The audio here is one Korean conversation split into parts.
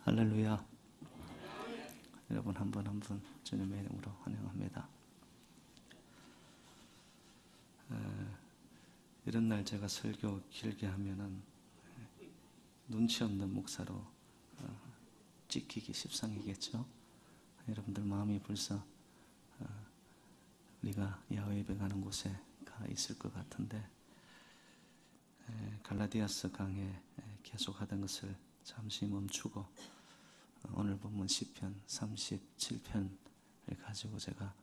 할렐루야. 여러분 한 분 한 분 주님의 이름으로 환영합니다. 이런 날 제가 설교 길게 하면은 눈치 없는 목사로 찍히기 십상이겠죠. 여러분들 마음이 벌써 우리가 야훼 예배 가는 곳에 가 있을 것 같은데, 갈라디아서 강해 계속 하던 것을 잠시 멈추고 오늘 본문 시편 37편을 가지고 제가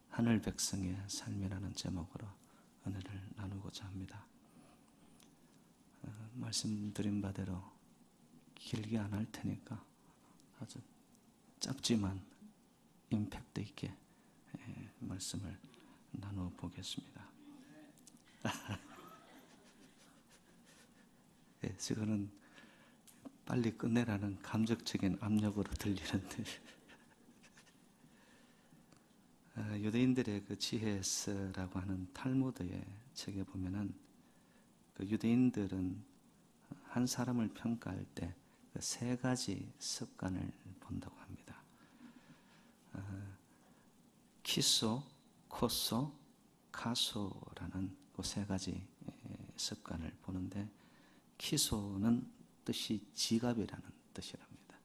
하늘 백성의 삶이라는 제목으로 은혜를 나누고자 합니다. 말씀드린 바대로 길게 안 할 테니까 아주 짧지만 임팩트 있게 말씀을 나누어 보겠습니다. 네, 지금은 빨리 끝내라는 감정적인 압력으로 들리는데 유대인들의 그 지헤스라고 하는 탈무드의 책에 보면은 그 유대인들은 한 사람을 평가할 때 그 세 가지 습관을 본다고 합니다. 키소, 코소, 카소라는 그 세 가지 습관을 보는데, 키소는 뜻이 지갑이라는 뜻이랍니다.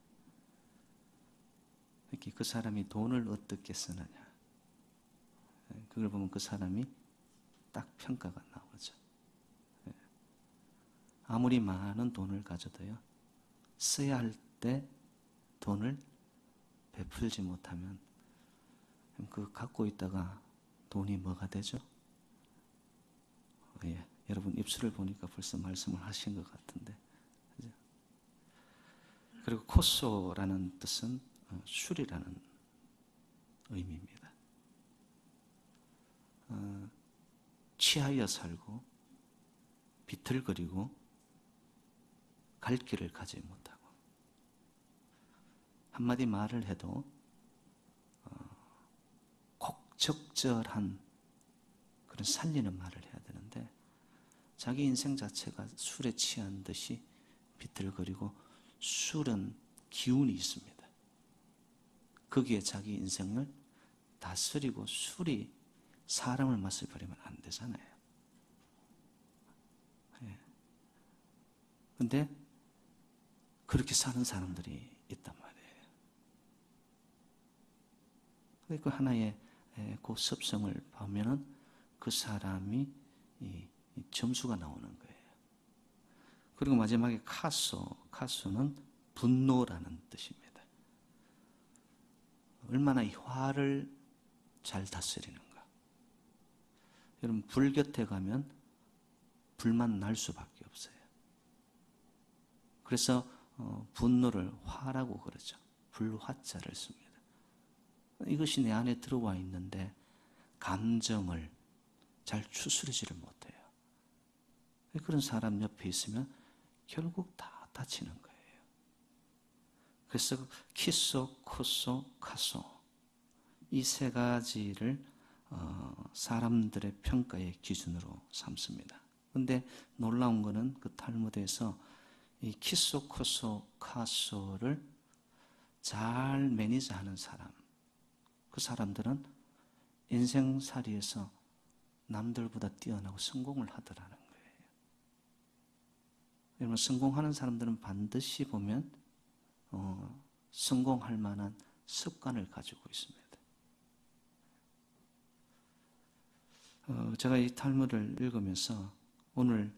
이렇게 그 사람이 돈을 어떻게 쓰느냐, 그걸 보면 그 사람이 딱 평가가 나오죠. 아무리 많은 돈을 가져도요, 써야 할 때 돈을 베풀지 못하면 그 갖고 있다가 돈이 뭐가 되죠? 여러분 입술을 보니까 벌써 말씀을 하신 것 같은데, 그죠? 그리고 코소라는 뜻은 술이라는 의미입니다. 취하여 살고 비틀거리고 갈 길을 가지 못하고, 한마디 말을 해도 꼭 적절한 그런 살리는 말을 해야 되는데, 자기 인생 자체가 술에 취한 듯이 비틀거리고, 술은 기운이 있습니다. 거기에 자기 인생을 다스리고, 술이 사람을 맛을 버리면 안 되잖아요. 근데 그렇게 사는 사람들이 있단 말이에요. 그 하나의 그 습성을 보면은 그 사람이 이 점수가 나오는 거예요. 그리고 마지막에 카소는 분노라는 뜻입니다. 얼마나 이 화를 잘 다스리는가. 여러분, 불 곁에 가면 불만 날 수밖에 없어요. 그래서 분노를 화라고 그러죠. 불화자를 씁니다. 이것이 내 안에 들어와 있는데 감정을 잘 추스르지를 못해요. 그런 사람 옆에 있으면 결국 다 다치는 거예요. 그래서 키소, 코소, 카소, 이 세 가지를 사람들의 평가의 기준으로 삼습니다. 그런데 놀라운 것은 그 탈무드에서 이 키소, 코소, 카소를 잘 매니저하는 사람, 그 사람들은 인생살이에서 남들보다 뛰어나고 성공을 하더라는 거예요. 여러분, 성공하는 사람들은 반드시 보면 성공할 만한 습관을 가지고 있습니다. 제가 이 탈무드를 읽으면서 오늘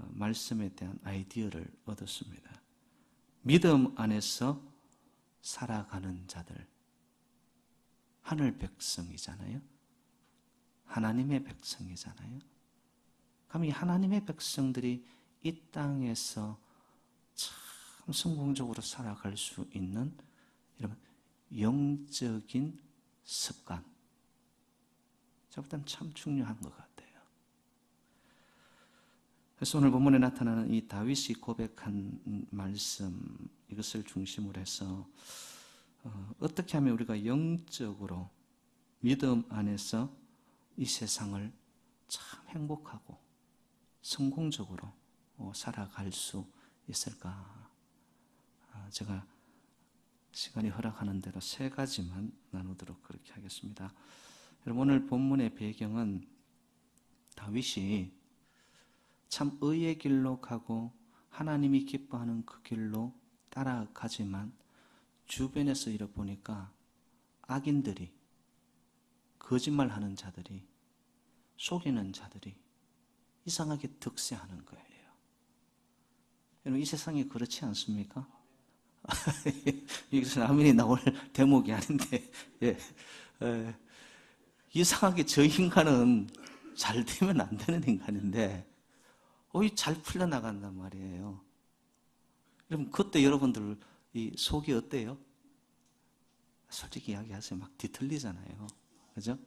말씀에 대한 아이디어를 얻었습니다. 믿음 안에서 살아가는 자들, 하늘 백성이잖아요. 하나님의 백성이잖아요. 그럼 이 하나님의 백성들이 이 땅에서 참 성공적으로 살아갈 수 있는 이런 영적인 습관, 저보다는 참 중요한 것 같아요. 그래서 오늘 본문에 나타나는 이 다윗이 고백한 말씀, 이것을 중심으로 해서 어떻게 하면 우리가 영적으로 믿음 안에서 이 세상을 참 행복하고 성공적으로 살아갈 수 있을까? 제가 시간이 허락하는 대로 세 가지만 나누도록 그렇게 하겠습니다. 여러분, 오늘 본문의 배경은 다윗이 참 의의 길로 가고 하나님이 기뻐하는 그 길로 따라가지만 주변에서 이래 보니까 악인들이, 거짓말하는 자들이, 속이는 자들이 이상하게 득세하는 거예요. 여러분, 이 세상이 그렇지 않습니까? 여기서 아멘이 나올 대목이 아닌데, 예. 이상하게 저 인간은 잘 되면 안 되는 인간인데, 잘 풀려나간단 말이에요. 여러분, 그때 여러분들 이 속이 어때요? 솔직히 이야기하세요. 막 뒤틀리잖아요. 그죠?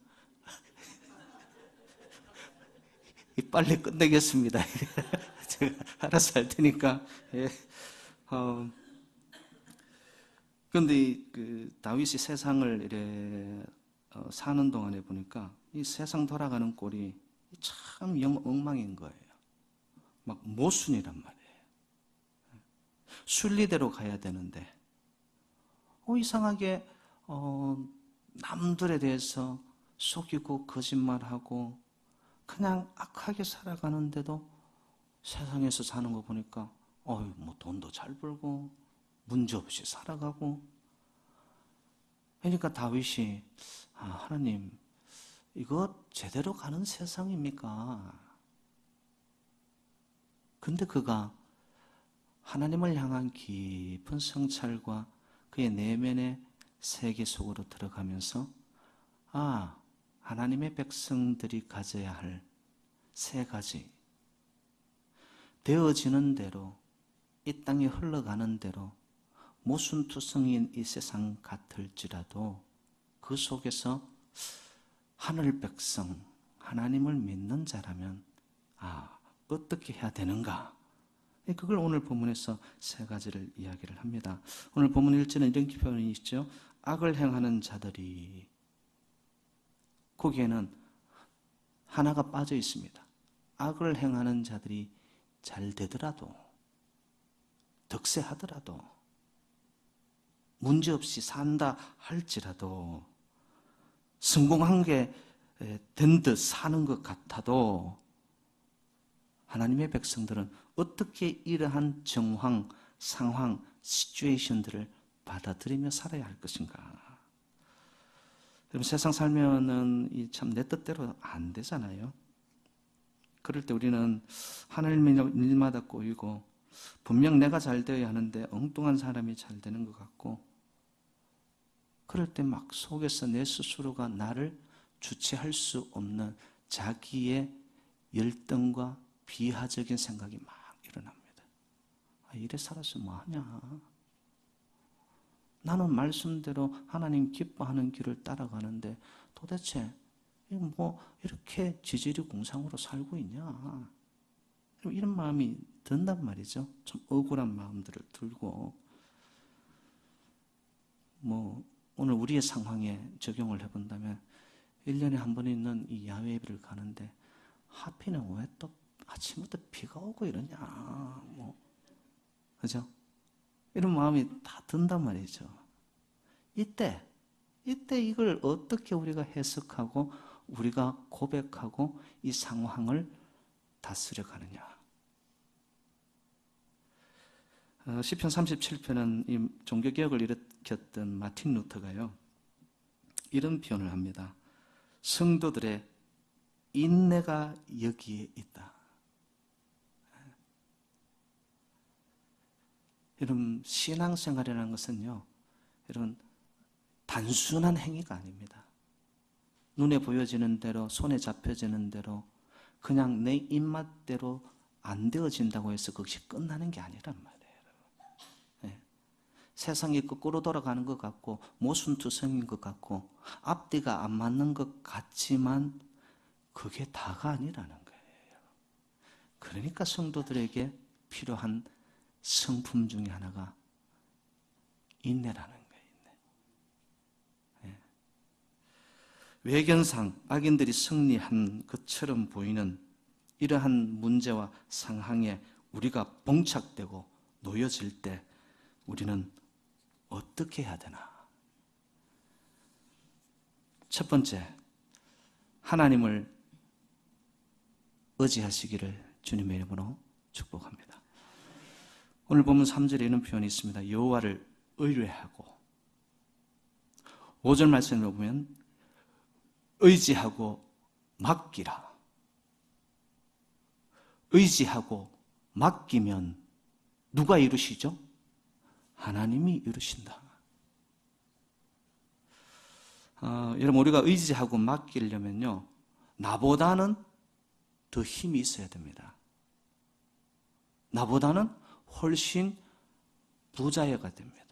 빨리 끝내겠습니다. 제가 알아서 할 테니까. 예. 그런데 그 다윗이 세상을 이래 사는 동안에 보니까 이 세상 돌아가는 꼴이 참 영 엉망인 거예요. 막 모순이란 말이에요. 순리대로 가야 되는데 이상하게 남들에 대해서 속이고 거짓말하고 그냥 악하게 살아가는데도 세상에서 사는 거 보니까 뭐 돈도 잘 벌고 문제없이 살아가고. 그러니까 다윗이 하나님, 이거 제대로 가는 세상입니까? 근데 그가 하나님을 향한 깊은 성찰과 그의 내면의 세계 속으로 들어가면서 하나님의 백성들이 가져야 할 세 가지, 되어지는 대로, 이 땅에 흘러가는 대로 모순투성인 이 세상 같을지라도 그 속에서 하늘 백성, 하나님을 믿는 자라면 어떻게 해야 되는가? 그걸 오늘 본문에서 세 가지를 이야기를 합니다. 오늘 본문 1절은 이런 표현이 있죠. 악을 행하는 자들이, 거기에는 하나가 빠져 있습니다. 악을 행하는 자들이 잘 되더라도, 득세하더라도, 문제없이 산다 할지라도, 성공한 게 된 듯 사는 것 같아도 하나님의 백성들은 어떻게 이러한 정황, 상황, 시츄에이션들을 받아들이며 살아야 할 것인가? 여러분, 세상 살면은 참 내 뜻대로 안 되잖아요. 그럴 때 우리는 하늘 일마다 꼬이고 분명 내가 잘 되어야 하는데 엉뚱한 사람이 잘 되는 것 같고, 그럴 때 막 속에서 내 스스로가 나를 주체할 수 없는 자기의 열등과 비하적인 생각이 막 일어납니다. 이래 살아서 뭐하냐? 나는 말씀대로 하나님 기뻐하는 길을 따라가는데 도대체 뭐 이렇게 지지리 공상으로 살고 있냐? 이런 마음이 든단 말이죠. 좀 억울한 마음들을 들고, 뭐 오늘 우리의 상황에 적용을 해본다면 1년에 한 번 있는 이 야외 예배를 가는데 하필이면 왜 또 아침부터 비가 오고 이러냐? 뭐 그죠? 이런 마음이 다 든단 말이죠. 이때 이걸 어떻게 우리가 해석하고 우리가 고백하고 이 상황을 다스려 가느냐? 시편 37편은 이 종교개혁을 일으켰던 마틴 루터가요, 이런 표현을 합니다. 성도들의 인내가 여기에 있다. 여러분, 신앙생활이라는 것은요, 여러분, 단순한 행위가 아닙니다. 눈에 보여지는 대로, 손에 잡혀지는 대로, 그냥 내 입맛대로 안 되어진다고 해서 그것이 끝나는 게 아니란 말이에요. 네. 세상이 거꾸로 돌아가는 것 같고 모순투성인 것 같고 앞뒤가 안 맞는 것 같지만 그게 다가 아니라는 거예요. 그러니까 성도들에게 필요한 성품 중에 하나가 인내라는 거예요. 인내. 외견상 악인들이 승리한 것처럼 보이는 이러한 문제와 상황에 우리가 봉착되고 놓여질 때 우리는 어떻게 해야 되나? 첫 번째, 하나님을 의지하시기를 주님의 이름으로 축복합니다. 오늘 보면 3절에 이런 표현이 있습니다. 여호와를 의뢰하고, 5절 말씀을 보면 의지하고 맡기라. 의지하고 맡기면 누가 이루시죠? 하나님이 이루신다. 여러분, 우리가 의지하고 맡기려면요, 나보다는 더 힘이 있어야 됩니다. 나보다는 훨씬 부자여가 됩니다.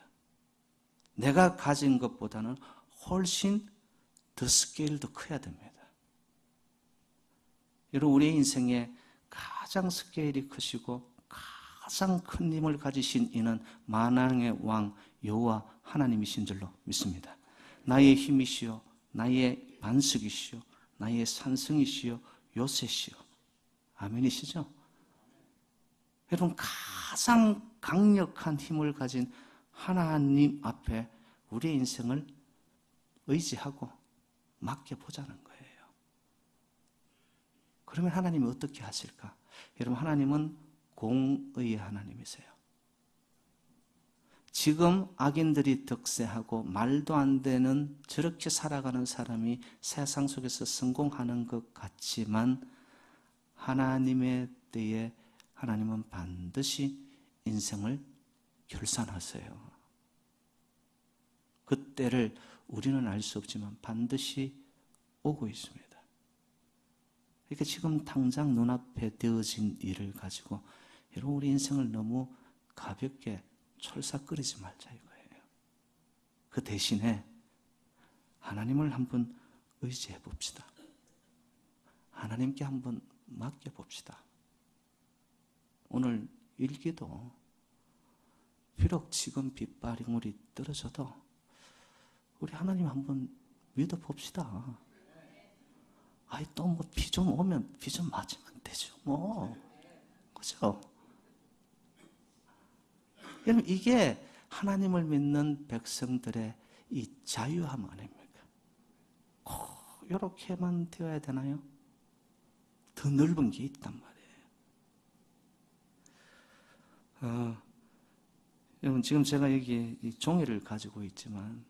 내가 가진 것보다는 훨씬 더 스케일도 커야 됩니다. 여러분, 우리의 인생에 가장 스케일이 크시고 가장 큰 힘을 가지신 이는 만왕의 왕 여호와 하나님이신 줄로 믿습니다. 나의 힘이시요, 나의 반석이시요, 나의 산성이시요, 요새시요. 아멘이시죠? 여러분, 가장 강력한 힘을 가진 하나님 앞에 우리의 인생을 의지하고 맡겨보자는 거예요. 그러면 하나님이 어떻게 하실까? 여러분, 하나님은 공의의 하나님이세요. 지금 악인들이 득세하고 말도 안 되는 저렇게 살아가는 사람이 세상 속에서 성공하는 것 같지만 하나님의 때에 하나님은 반드시 인생을 결산하세요. 그 때를 우리는 알 수 없지만 반드시 오고 있습니다. 그러니까 지금 당장 눈앞에 되어진 일을 가지고 여러분, 우리 인생을 너무 가볍게 철삭거리지 말자 이거예요. 그 대신에 하나님을 한번 의지해 봅시다. 하나님께 한번 맡겨 봅시다. 오늘 일기도 비록 지금 빗방울이 떨어져도 우리 하나님 한번 믿어 봅시다. 아이, 또 뭐 비 좀 오면 비 좀 맞으면 되죠, 뭐. 그죠? 여러분, 이게 하나님을 믿는 백성들의 이 자유함 아닙니까? 꼭 이렇게만 되어야 되나요? 더 넓은 게 있단 말이에요. 여러분, 지금 제가 여기 이 종이를 가지고 있지만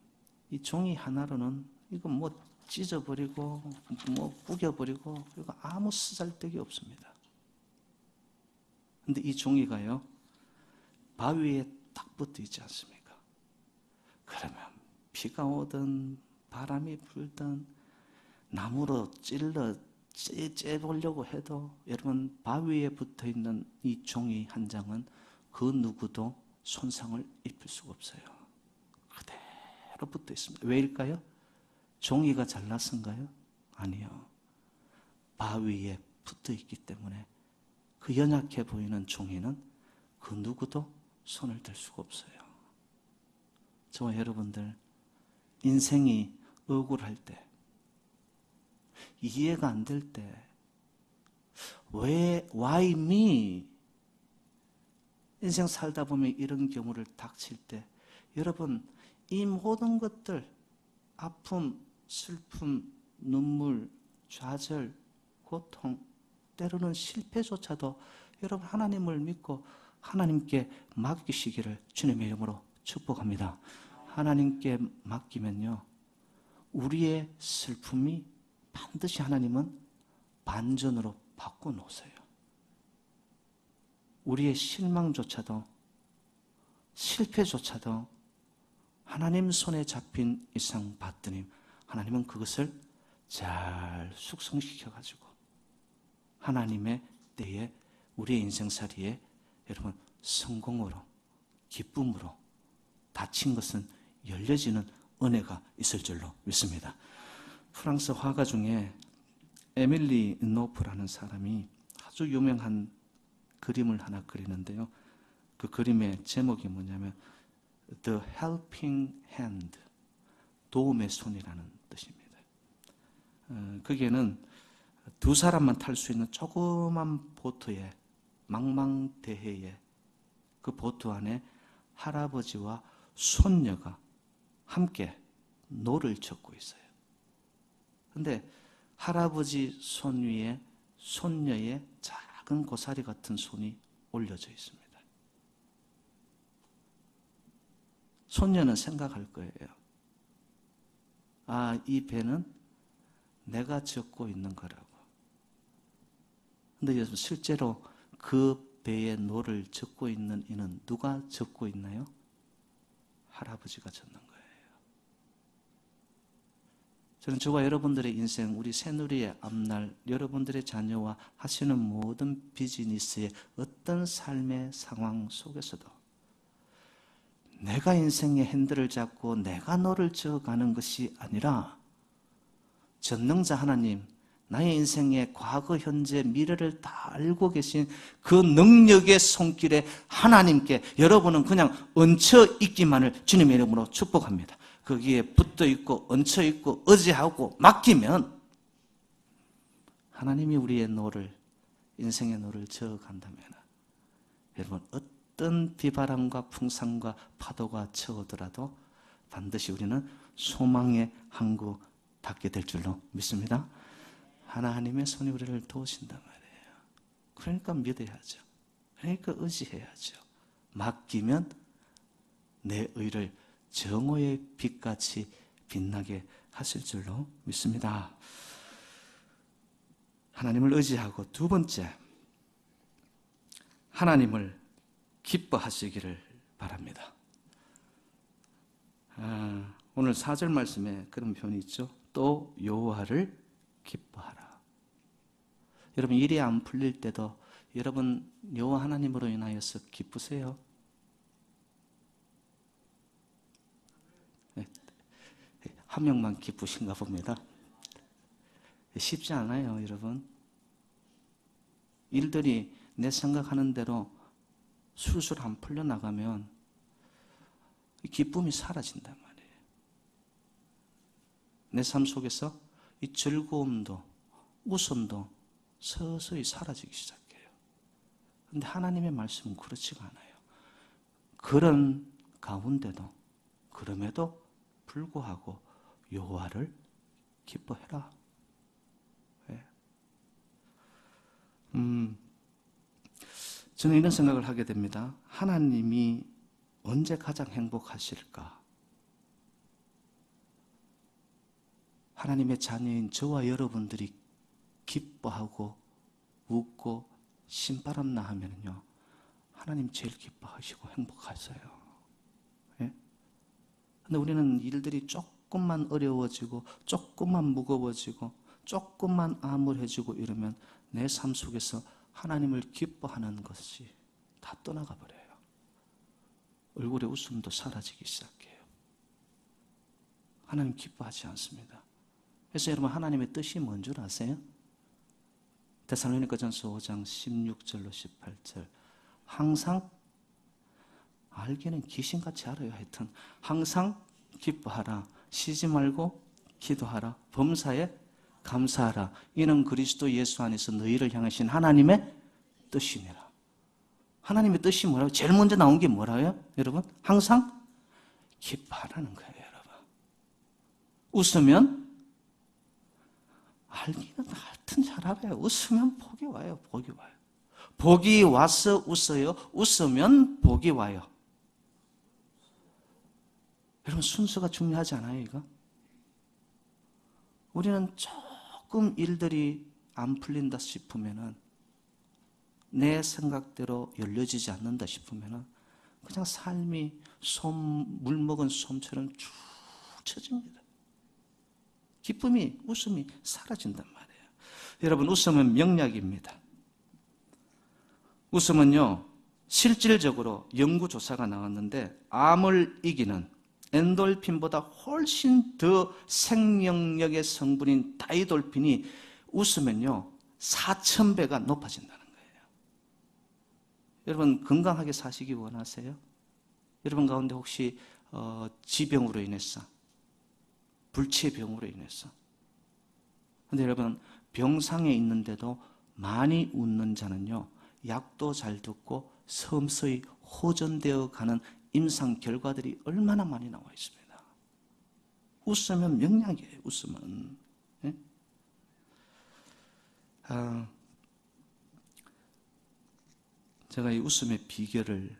이 종이 하나로는 이거 뭐 찢어버리고 뭐 구겨버리고 그리고 아무 쓰잘데기 없습니다. 근데 이 종이가요, 바위에 딱 붙어 있지 않습니까? 그러면 비가 오든 바람이 불든 나무로 찔러 째보려고 해도 여러분, 바위에 붙어 있는 이 종이 한 장은 그 누구도 손상을 입힐 수가 없어요. 그대로 붙어 있습니다. 왜일까요? 종이가 잘났은가요? 아니요. 바위에 붙어 있기 때문에 그 연약해 보이는 종이는 그 누구도 손을 댈 수가 없어요. 저와 여러분들, 인생이 억울할 때, 이해가 안 될 때, why me? 인생 살다 보면 이런 경우를 닥칠 때, 여러분, 이 모든 것들, 아픔, 슬픔, 눈물, 좌절, 고통, 때로는 실패조차도 여러분, 하나님을 믿고 하나님께 맡기시기를 주님의 이름으로 축복합니다. 하나님께 맡기면요, 우리의 슬픔이 반드시 하나님은 반전으로 바꿔놓으세요. 우리의 실망조차도, 실패조차도 하나님 손에 잡힌 이상 봤더니 하나님은 그것을 잘 숙성시켜가지고 하나님의 때에 우리의 인생살이에 여러분, 성공으로, 기쁨으로 닫힌 것은 열려지는 은혜가 있을 줄로 믿습니다. 프랑스 화가 중에 에밀리 노프라는 사람이 아주 유명한 그림을 하나 그리는데요. 그 그림의 제목이 뭐냐면 The Helping Hand, 도움의 손이라는 뜻입니다. 거기에는 두 사람만 탈 수 있는 조그만 보트에, 망망대해에 그 보트 안에 할아버지와 손녀가 함께 노를 젓고 있어요. 그런데 할아버지 손 위에 손녀의 작은 고사리 같은 손이 올려져 있습니다. 손녀는 생각할 거예요. 아, 이 배는 내가 젓고 있는 거라고. 근데 여러분, 실제로 그 배에 노를 젓고 있는 이는 누가 젓고 있나요? 할아버지가 젓는 거예요. 저는 저와 여러분들의 인생, 우리 새누리의 앞날, 여러분들의 자녀와 하시는 모든 비즈니스의 어떤 삶의 상황 속에서도 내가 인생의 핸들을 잡고 내가 노를 저어가는 것이 아니라 전능자 하나님, 나의 인생의 과거, 현재, 미래를 다 알고 계신 그 능력의 손길에 하나님께 여러분은 그냥 얹혀 있기만을 주님의 이름으로 축복합니다. 거기에 붙어 있고 얹혀 있고 의지하고 맡기면 하나님이 우리의 노를, 인생의 노를 저어간다면 여러분, 어떤 비바람과 풍상과 파도가 쳐오더라도 반드시 우리는 소망의 항구 닿게 될 줄로 믿습니다. 하나님의 손이 우리를 도우신단 말이에요. 그러니까 믿어야죠. 그러니까 의지해야죠. 맡기면 내 의를 정오의 빛같이 빛나게 하실 줄로 믿습니다. 하나님을 의지하고 두 번째, 하나님을 기뻐하시기를 바랍니다. 오늘 4절 말씀에 그런 표현이 있죠. 또 여호와를 기뻐하라. 여러분, 일이 안 풀릴 때도 여러분 여호와 하나님으로 인하여서 기쁘세요? 네. 한 명만 기쁘신가 봅니다. 쉽지 않아요, 여러분. 일들이 내 생각하는 대로 술술 안 풀려나가면 기쁨이 사라진단 말이에요. 내 삶 속에서 이 즐거움도 웃음도 서서히 사라지기 시작해요. 그런데 하나님의 말씀은 그렇지가 않아요. 그런 가운데도 그럼에도 불구하고 여호와를 기뻐해라. 네. 저는 이런 생각을 하게 됩니다. 하나님이 언제 가장 행복하실까? 하나님의 자녀인 저와 여러분들이 기뻐하고 웃고 신바람 나하면요, 하나님 제일 기뻐하시고 행복하세요. 예? 근데 우리는 일들이 조금만 어려워지고 조금만 무거워지고 조금만 암울해지고 이러면 내 삶 속에서 하나님을 기뻐하는 것이 다 떠나가 버려요. 얼굴에 웃음도 사라지기 시작해요. 하나님 기뻐하지 않습니다. 그래서 여러분, 하나님의 뜻이 뭔 줄 아세요? 데살로니가전서 5장 16절로 18절. 항상, 알기는 귀신같이 알아요. 하여튼 항상 기뻐하라. 쉬지 말고 기도하라. 범사에 감사하라. 이는 그리스도 예수 안에서 너희를 향하신 하나님의 뜻이니라. 하나님의 뜻이 뭐라고? 제일 먼저 나온 게 뭐라고요? 여러분, 항상 기뻐하라는 거예요. 여러분, 웃으면, 알기는 하여튼 잘 알아요. 웃으면 복이 와요. 복이 와요. 복이 와서 웃어요. 웃으면 복이 와요. 여러분, 순서가 중요하지 않아요, 이거? 우리는 조금 일들이 안 풀린다 싶으면은, 내 생각대로 열려지지 않는다 싶으면은 그냥 삶이 물 먹은 솜처럼 쭉 쳐집니다. 기쁨이, 웃음이 사라진단 말이에요. 여러분, 웃음은 명약입니다. 웃음은요, 실질적으로 연구조사가 나왔는데 암을 이기는 엔돌핀보다 훨씬 더 생명력의 성분인 다이돌핀이 웃으면요 4,000배가 높아진다는 거예요. 여러분, 건강하게 사시기 원하세요? 여러분 가운데 혹시 지병으로 인해서, 불치병으로 인해서, 근데 여러분, 병상에 있는데도 많이 웃는 자는요 약도 잘 듣고 서서히 호전되어 가는 임상 결과들이 얼마나 많이 나와 있습니다. 웃으면 명약이에요. 웃으면. 예? 제가 이 웃음의 비결을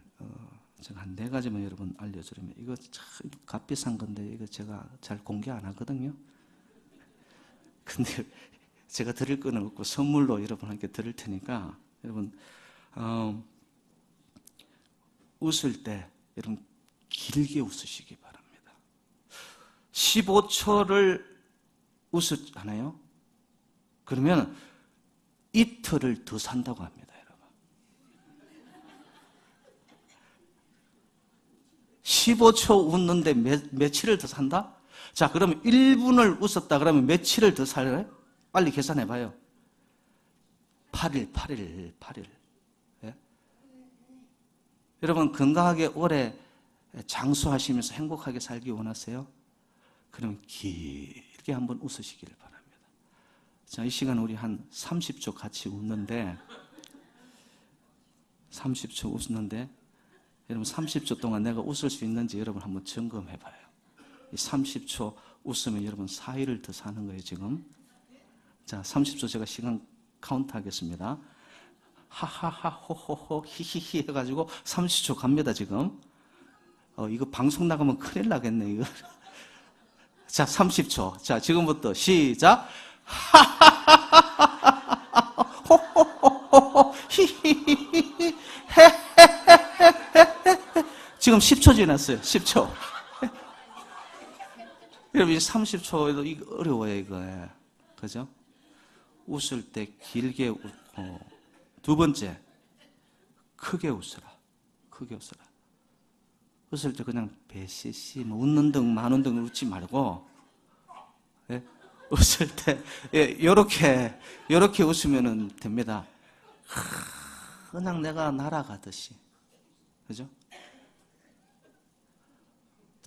제가 한 4가지만 여러분 알려드리면, 이거 참 값비싼 건데 이거 제가 잘 공개 안 하거든요. 근데 제가 드릴 거는 없고 선물로 여러분한테 드릴 테니까, 여러분 웃을 때 여러분 길게 웃으시기 바랍니다. 15초를 웃었잖아요. 그러면 이틀을 더 산다고 합니다, 여러분. 15초 웃는데 며칠을 더 산다? 자, 그러면 1분을 웃었다 그러면 며칠을 더 살아요? 빨리 계산해 봐요. 8일. 예? 여러분 건강하게 오래 장수하시면서 행복하게 살기 원하세요? 그럼 길게 한번 웃으시기를 바랍니다. 자, 이 시간 우리 한 30초 같이 웃는데, 30초 웃는데, 여러분 30초 동안 내가 웃을 수 있는지 여러분 한번 점검해 봐요. 이 30초 웃으면 여러분 4일을 더 사는 거예요, 지금. 자, 30초 제가 시간 카운트 하겠습니다. 하하하, 호호호, 히히히 해가지고 30초 갑니다, 지금. 이거 방송 나가면 큰일 나겠네, 이거. 자, 30초. 자, 지금부터 시작. 하하하하하, 호호호호, 히히히히, 헤헤헤헤헤. 지금 10초 지났어요, 10초. 여러분, 30초에도 이거 어려워요, 이거. 그죠? 웃을 때 길게 웃고, 2번째, 크게 웃으라. 크게 웃으라. 웃을 때 그냥 배시시, 웃는 등 마는 등 웃지 말고, 예? 웃을 때, 예, 요렇게 웃으면 됩니다. 그냥 내가 날아가듯이. 그죠?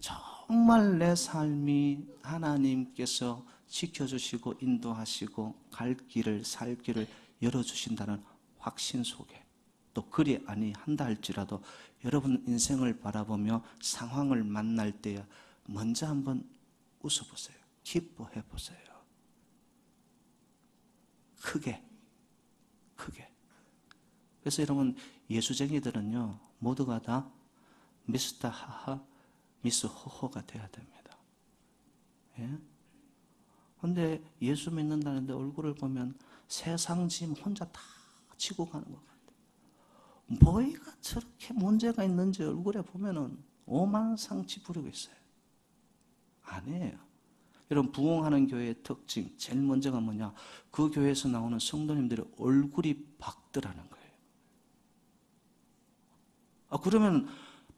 정말 내 삶이 하나님께서 지켜주시고 인도하시고 갈 길을, 살 길을 열어주신다는 확신 속에, 또 그리 아니한다 할지라도 여러분 인생을 바라보며 상황을 만날 때 먼저 한번 웃어보세요. 기뻐해 보세요. 크게. 그래서 여러분, 예수쟁이들은요, 모두가 다 미스터 하하, 미스 호호가 돼야 됩니다. 예? 근데 예수 믿는다는데 얼굴을 보면 세상 짐 혼자 다 지고 가는 것 같아요. 뭐가 저렇게 문제가 있는지 얼굴에 보면은 오만상치 부리고 있어요. 아니에요. 여러분, 부흥하는 교회의 특징, 제일 먼저가 뭐냐? 그 교회에서 나오는 성도님들의 얼굴이 밝더라는 거예요. 그러면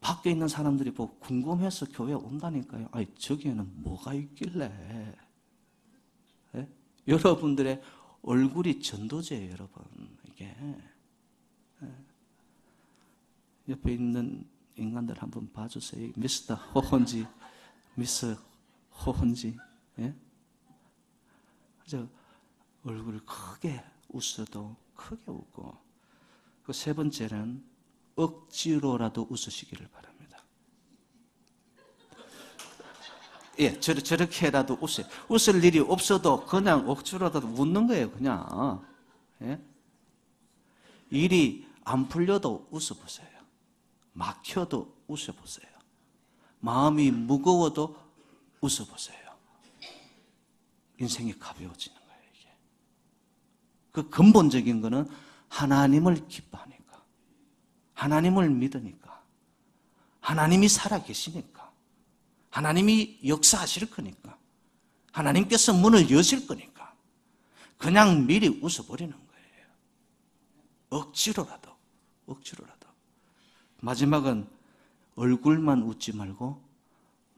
밖에 있는 사람들이 보고 궁금해서 교회 온다니까요. 아니, 저기에는 뭐가 있길래. 예? 여러분들의 얼굴이 전도제예요, 여러분. 이게. 예. 옆에 있는 인간들 한번 봐주세요. 미스터 호혼지, 미스 호혼지. 예? 그래서 얼굴을 크게 웃어도 크게 웃고. 그 3번째는 억지로라도 웃으시기를 바랍니다. 예, 저렇게라도 웃어요. 웃을 일이 없어도 그냥 억지로라도 웃는 거예요, 그냥. 예? 일이 안 풀려도 웃어보세요. 막혀도 웃어보세요. 마음이 무거워도 웃어보세요. 인생이 가벼워지는 거예요, 이게. 그 근본적인 거는 하나님을 기뻐하니까. 하나님을 믿으니까. 하나님이 살아계시니까. 하나님이 역사하실 거니까. 하나님께서 문을 여실 거니까. 그냥 미리 웃어버리는 거예요. 억지로라도. 마지막은 얼굴만 웃지 말고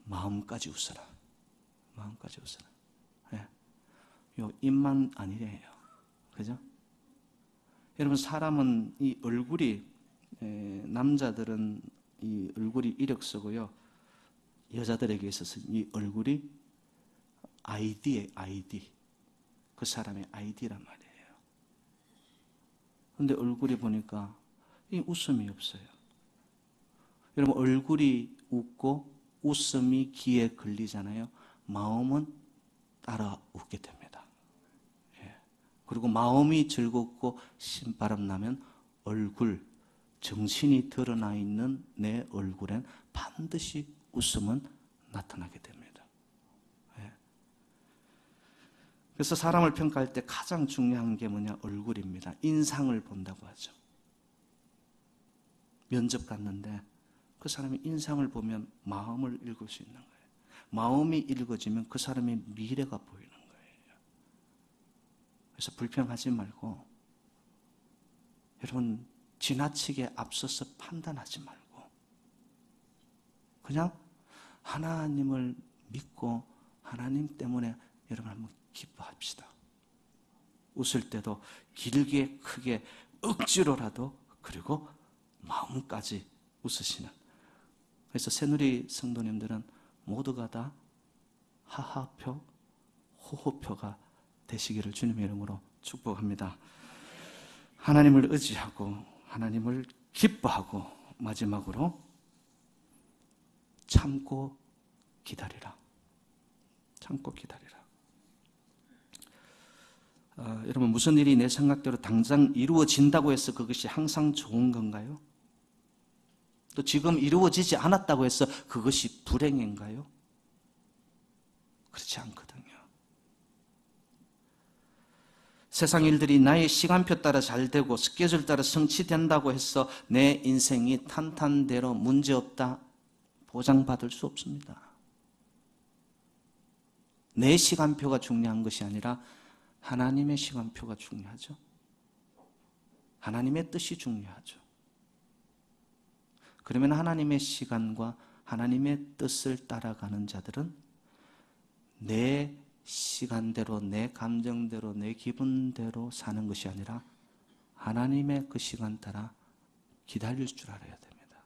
마음까지 웃어라. 마음까지 웃어라. 예. 요 입만 아니래요. 그죠? 여러분, 사람은 이 얼굴이, 남자들은 이 얼굴이 이력서고요. 여자들에게 있어서 이 얼굴이 아이디예요, 아이디. 그 사람의 아이디란 말이에요. 그런데 얼굴이 보니까 이 웃음이 없어요. 여러분 얼굴이 웃고 웃음이 귀에 걸리잖아요. 마음은 따라 웃게 됩니다. 그리고 마음이 즐겁고 신바람 나면 얼굴, 정신이 드러나 있는 내 얼굴엔 반드시 웃음은 나타나게 됩니다. 그래서 사람을 평가할 때 가장 중요한 게 뭐냐? 얼굴입니다. 인상을 본다고 하죠. 면접 갔는데 그 사람의 인상을 보면 마음을 읽을 수 있는 거예요. 마음이 읽어지면 그 사람의 미래가 보이는 거예요. 그래서 불평하지 말고, 여러분 지나치게 앞서서 판단하지 말고 그냥 하나님을 믿고 하나님 때문에 여러분 한번 기뻐합시다. 웃을 때도 길게 크게 억지로라도, 그리고 마음까지 웃으시는. 그래서 새누리 성도님들은 모두가 다 하하표, 호호표가 되시기를 주님의 이름으로 축복합니다. 하나님을 의지하고 하나님을 기뻐하고 마지막으로 참고 기다리라. 참고 기다리라. 여러분 무슨 일이 내 생각대로 당장 이루어진다고 해서 그것이 항상 좋은 건가요? 또 지금 이루어지지 않았다고 해서 그것이 불행인가요? 그렇지 않거든요. 세상 일들이 나의 시간표 따라 잘 되고 스케줄 따라 성취된다고 해서 내 인생이 탄탄대로 문제없다 보장받을 수 없습니다. 내 시간표가 중요한 것이 아니라 하나님의 시간표가 중요하죠. 하나님의 뜻이 중요하죠. 그러면 하나님의 시간과 하나님의 뜻을 따라가는 자들은 내 시간대로, 내 감정대로, 내 기분대로 사는 것이 아니라 하나님의 그 시간 따라 기다릴 줄 알아야 됩니다.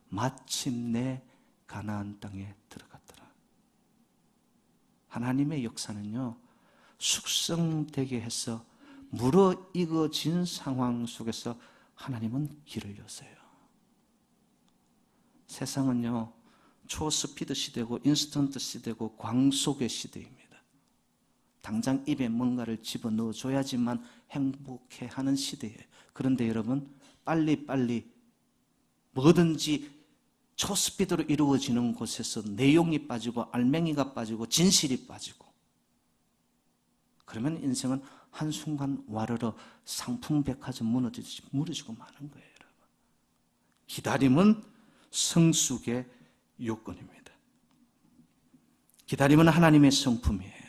마침내 가나안 땅에 들어갔더라. 하나님의 역사는요, 숙성되게 해서 무르익어진 상황 속에서 하나님은 길을 여세요. 세상은요, 초스피드 시대고 인스턴트 시대고 광속의 시대입니다. 당장 입에 뭔가를 집어넣어 줘야지만 행복해하는 시대예요. 그런데 여러분, 빨리빨리 뭐든지 초스피드로 이루어지는 곳에서 내용이 빠지고 알맹이가 빠지고 진실이 빠지고, 그러면 인생은 한순간 와르르 상풍백화점 무너지고 마는 거예요. 여러분. 기다림은 성숙의 요건입니다. 기다림은 하나님의 성품이에요.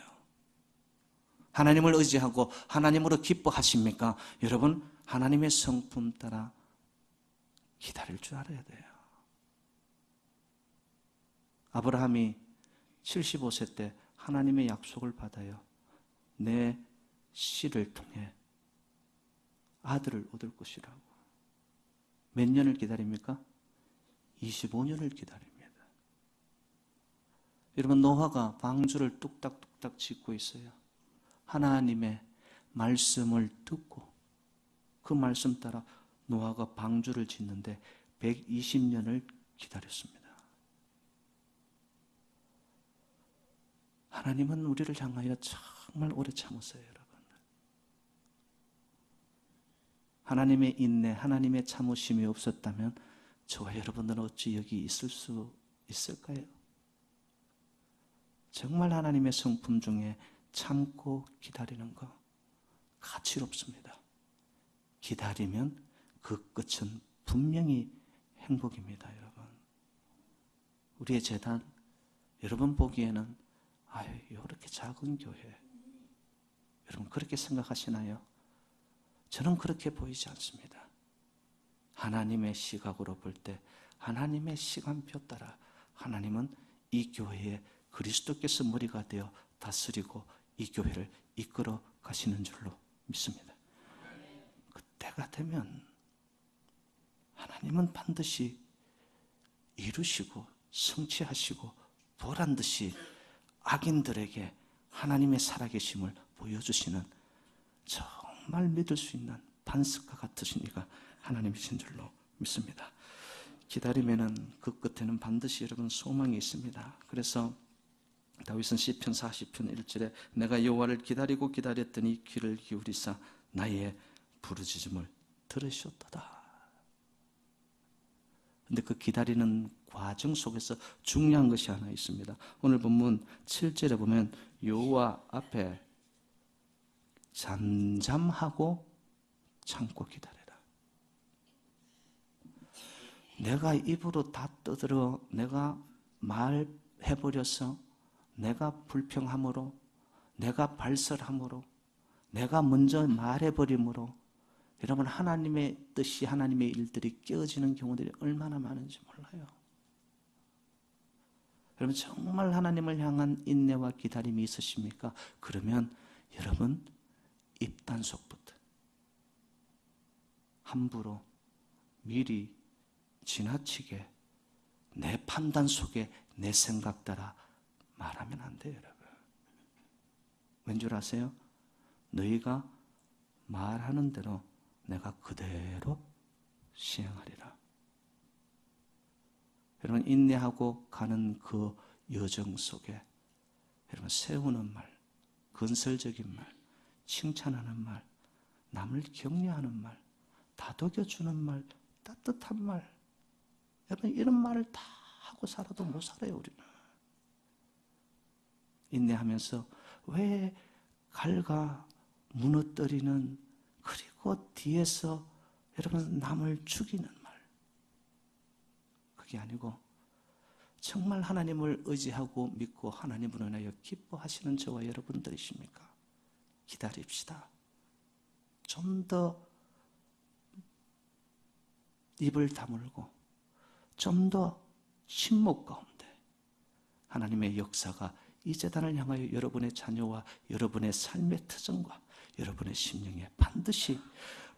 하나님을 의지하고 하나님으로 기뻐하십니까? 여러분, 하나님의 성품 따라 기다릴 줄 알아야 돼요. 아브라함이 75세 때 하나님의 약속을 받아요. 내 씨를 통해 아들을 얻을 것이라고. 몇 년을 기다립니까? 25년을 기다립니다. 여러분, 노아가 방주를 뚝딱뚝딱 짓고 있어요. 하나님의 말씀을 듣고 그 말씀 따라 노아가 방주를 짓는데 120년을 기다렸습니다. 하나님은 우리를 향하여 정말 오래 참으세요, 여러분. 하나님의 인내, 하나님의 참으심이 없었다면 저와 여러분들은 어찌 여기 있을 수 있을까요? 정말 하나님의 성품 중에 참고 기다리는 거 가치롭습니다. 기다리면 그 끝은 분명히 행복입니다, 여러분. 우리의 재단, 여러분 보기에는 아유, 이렇게 작은 교회, 여러분 그렇게 생각하시나요? 저는 그렇게 보이지 않습니다. 하나님의 시각으로 볼 때, 하나님의 시간표 따라 하나님은 이 교회에 그리스도께서 머리가 되어 다스리고 이 교회를 이끌어 가시는 줄로 믿습니다. 그때가 되면 하나님은 반드시 이루시고 성취하시고 보란듯이 악인들에게 하나님의 살아계심을 보여주시는 정말 믿을 수 있는 반석과 같으신 이가 하나님이신 줄로 믿습니다. 기다리면은 그 끝에는 반드시 여러분 소망이 있습니다. 그래서 다윗은 시편 40편 1절에 내가 여호와를 기다리고 기다렸더니 귀를 기울이사 나의 부르짖음을 들으셨도다. 근데 그 기다리는 과정 속에서 중요한 것이 하나 있습니다. 오늘 본문 7절에 보면 여호와 앞에 잠잠하고 참고 기다려라. 내가 입으로 다 떠들어 내가 말해버려서 내가 불평함으로 내가 발설함으로 내가 먼저 말해버림으로 여러분 하나님의 뜻이 하나님의 일들이 깨어지는 경우들이 얼마나 많은지 몰라요. 여러분 정말 하나님을 향한 인내와 기다림이 있으십니까? 그러면 여러분 입단속부터 함부로 미리 지나치게 내 판단 속에 내 생각 따라 말하면 안 돼요, 여러분. 왠 줄 아세요? 너희가 말하는 대로 내가 그대로 시행하리라. 여러분 인내하고 가는 그 여정 속에 여러분 세우는 말, 건설적인 말, 칭찬하는 말, 남을 격려하는 말, 다독여주는 말, 따뜻한 말, 여러분 이런 말을 다 하고 살아도 못 살아요 우리는. 인내하면서 왜 갈가 무너뜨리는 그리고 뒤에서 여러분 남을 죽이는 말, 그게 아니고 정말 하나님을 의지하고 믿고 하나님을 인하여 기뻐하시는 저와 여러분들이십니까? 기다립시다. 좀 더 입을 다물고 좀 더 침묵 가운데 하나님의 역사가 이 재단을 향하여 여러분의 자녀와 여러분의 삶의 터전과 여러분의 심령에 반드시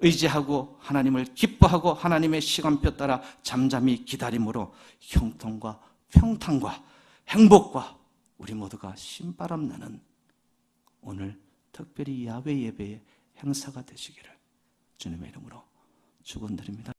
의지하고 하나님을 기뻐하고 하나님의 시간표 따라 잠잠히 기다림으로 형통과 평탄과 행복과 우리 모두가 신바람 나는 오늘 특별히 야외 예배의 행사가 되시기를 주님의 이름으로 축원드립니다.